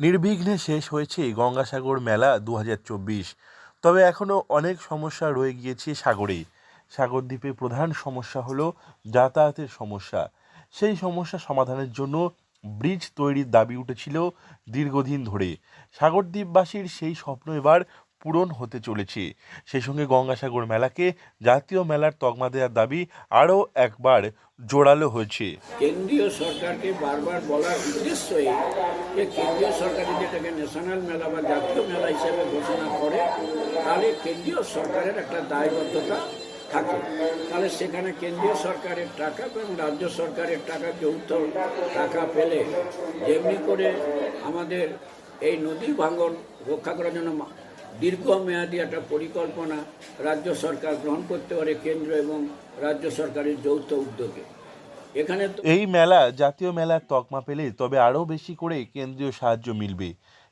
নির্বিঘ্নে শেষ হয়েছে গঙ্গাসাগর মেলা ২০২৪। তবে এখনও অনেক সমস্যা রয়ে গিয়েছে সাগরে। সাগরদ্বীপে প্রধান সমস্যা হলো যাতায়াতের সমস্যা। সেই সমস্যা সমাধানের জন্য ব্রিজ তৈরির দাবি উঠেছিল দীর্ঘদিন ধরে। সাগরদ্বীপবাসীর সেই স্বপ্ন এবার পূরণ হতে চলেছে। সেই সঙ্গে গঙ্গাসাগর মেলাকে জাতীয় মেলার তকমা দেওয়ার দাবি আরও একবার জোরালো হয়েছে। কেন্দ্রীয় সরকারকে বারবার বলার উদ্দেশ্য এই যে কেন্দ্রীয় সরকার যদি এটাকে ন্যাশনাল মেলা বা জাতীয় মেলা হিসেবে ঘোষণা করে, তাহলে কেন্দ্রীয় সরকারের একটা দায়বদ্ধতা থাকে। তাহলে সেখানে কেন্দ্রীয় সরকারের টাকা এবং রাজ্য সরকারের টাকা যৌথ টাকা পেলে যেমনি করে আমাদের এই নদী ভাঙন রক্ষা করার জন্য দীর্ঘমেয়াদী একটা পরিকল্পনা রাজ্য সরকার গ্রহণ করতে পারে কেন্দ্র এবং রাজ্য সরকারের যৌথ উদ্যোগে। এখানে এই মেলা জাতীয় মেলার তকমা পেলে তবে আরও বেশি করে কেন্দ্রীয় সাহায্য মিলবে।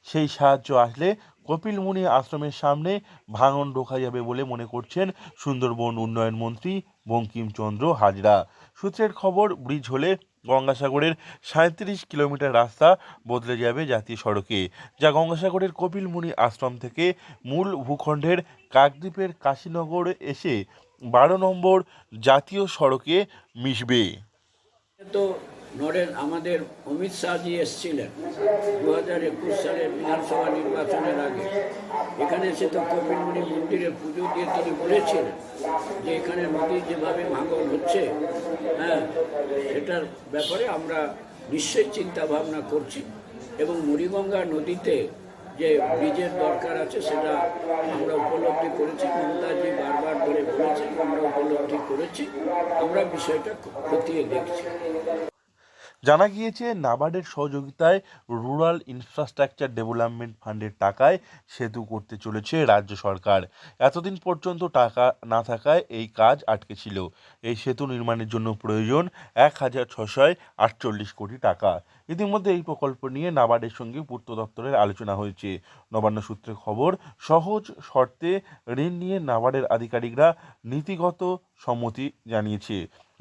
সেই সাহায্য আসলে কপিলমুনি আশ্রমের সামনে ভাঙন রোখা যাবে বলে মনে করছেন সুন্দরবন উন্নয়ন মন্ত্রী বঙ্কিমচন্দ্র হাজরা। সূত্রের খবর, ব্রিজ হলে গঙ্গাসাগরের ৩৭ কিলোমিটার রাস্তা বদলে যাবে জাতীয় সড়কে, যা গঙ্গাসাগরের কপিলমুনি আশ্রম থেকে মূল ভূখণ্ডের কাকদ্বীপের কাশীনগর এসে ১২ নম্বর জাতীয় সড়কে মিশবে। তো আমাদের অমিত শাহজি এসেছিলেন ২০২১ সালের বিধানসভা নির্বাচনের আগে। এখানে এসে তো কপিলমুনি মন্দিরে পুজো দিয়ে তিনি বলেছিলেন যে এখানে নদী যেভাবে ভাঙন হচ্ছে, সেটার ব্যাপারে আমরা নিশ্চয়ই চিন্তা ভাবনা করছি এবং মুড়িগঙ্গা নদীতে যে ব্রিজের দরকার আছে সেটা আমরা উপলব্ধি করেছি। মমতাজি বারবার ধরে বলেছেন, আমরা উপলব্ধি করেছি, আমরা বিষয়টা খতিয়ে দেখছি। জানা গিয়েছে, নাবার্ডের সহযোগিতায় রুরাল ইনফ্রাস্ট্রাকচার ডেভেলপমেন্ট ফান্ডের টাকায় সেতু করতে চলেছে রাজ্য সরকার। এতদিন পর্যন্ত টাকা না থাকায় এই কাজ আটকে ছিল। এই সেতু নির্মাণের জন্য প্রয়োজন ১,৬৪৮ কোটি টাকা। ইতিমধ্যে এই প্রকল্প নিয়ে নাবার্ডের সঙ্গে পূর্ত দপ্তরের আলোচনা হয়েছে। নবান্ন সূত্রে খবর, সহজ শর্তে ঋণ নিয়ে নাবার্ডের আধিকারিকরা নীতিগত সম্মতি জানিয়েছে,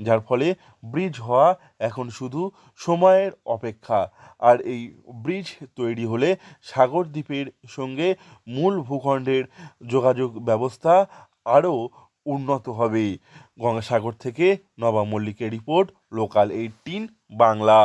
যার ফলে ব্রিজ হওয়া এখন শুধু সময়ের অপেক্ষা। আর এই ব্রিজ তৈরি হলে সাগরদ্বীপের সঙ্গে মূল ভূখণ্ডের যোগাযোগ ব্যবস্থা আরও উন্নত হবে। গঙ্গাসাগর থেকে নবাব মল্লিকের রিপোর্ট, লোকাল 18 বাংলা।